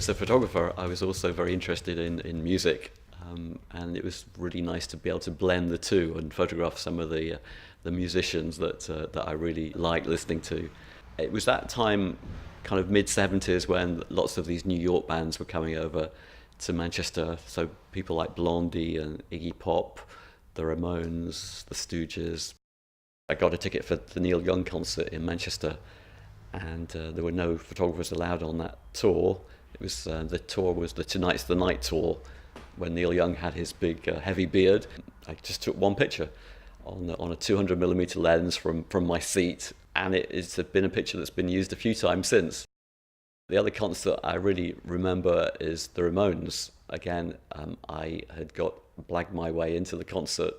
as a photographer, I was also very interested in music, and it was really nice to be able to blend the two and photograph some of the musicians that I really liked listening to. It was that time, kind of mid-70s, when lots of these New York bands were coming over to Manchester. So people like Blondie and Iggy Pop, the Ramones, the Stooges. I got a ticket for the Neil Young concert in Manchester, and there were no photographers allowed on that tour. It was the tour was the Tonight's the Night tour, when Neil Young had his big heavy beard. I just took one picture on a 200mm lens from my seat, and it's been a picture that's been used a few times since. The other concert I really remember is the Ramones. Again, I had blagged my way into the concert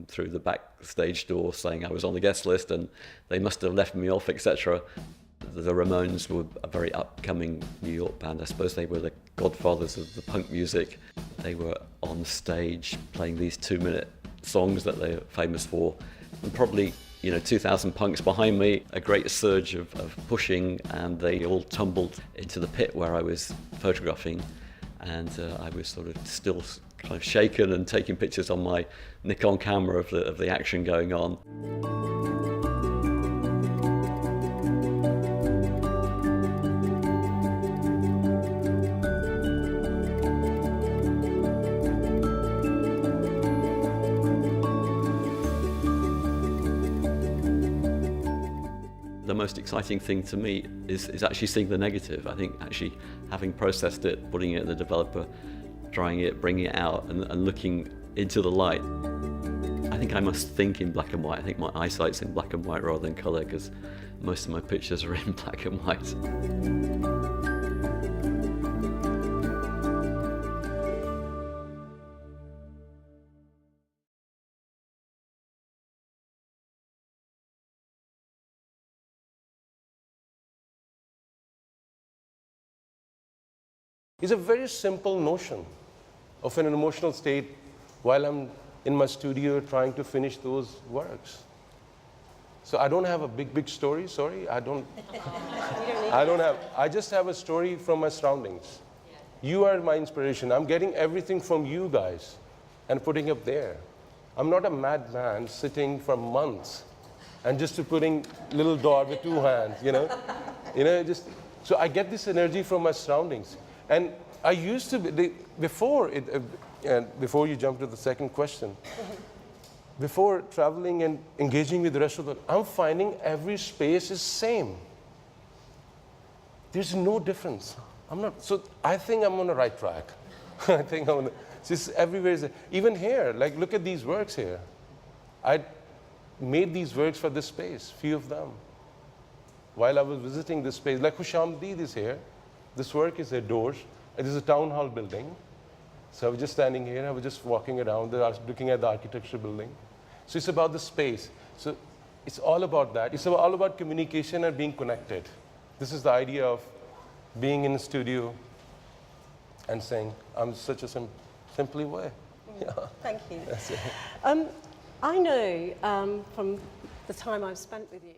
through the backstage door, saying I was on the guest list, and they must have left me off, etc. The Ramones were a very upcoming New York band. I suppose they were the godfathers of the punk music. They were on stage playing these 2-minute songs that they're famous for, and probably 2,000 punks behind me, a great surge of pushing, and they all tumbled into the pit where I was photographing, and I was sort of still kind of shaken and taking pictures on my Nikon camera of the action going on. The most exciting thing to me is actually seeing the negative. I think actually having processed it, putting it in the developer, drying it, bringing it out, and looking into the light. I think I must think in black and white. I think my eyesight's in black and white rather than colour, because most of my pictures are in black and white. It's a very simple notion of an emotional state while I'm in my studio trying to finish those works. So I don't have a big story, sorry. I just have a story from my surroundings. You are my inspiration. I'm getting everything from you guys and putting it there. I'm not a madman sitting for months and just putting little dot with 2 hands, so I get this energy from my surroundings. And I used to be, before you jump to the second question, before traveling and engaging with the rest of the, I'm finding every space is same. There's no difference. I think I'm on the right track. I think I'm on just everywhere. Even here, like look at these works here. I made these works for this space, few of them. While I was visiting this space, like Hushamdeed is here. This work is outdoors. It is a town hall building. So I was just standing here. I was just walking around, looking at the architecture building. So it's about the space. So it's all about that. It's all about communication and being connected. This is the idea of being in a studio and saying, I'm such a simply way. Yeah. Thank you. That's it. I know from the time I've spent with you,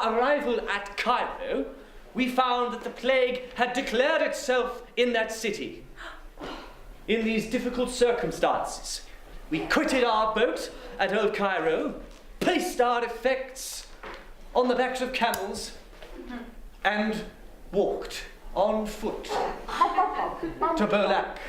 arrival at Cairo, we found that the plague had declared itself in that city. In these difficult circumstances, we quitted our boat at Old Cairo, placed our effects on the backs of camels, and walked on foot to Bolak.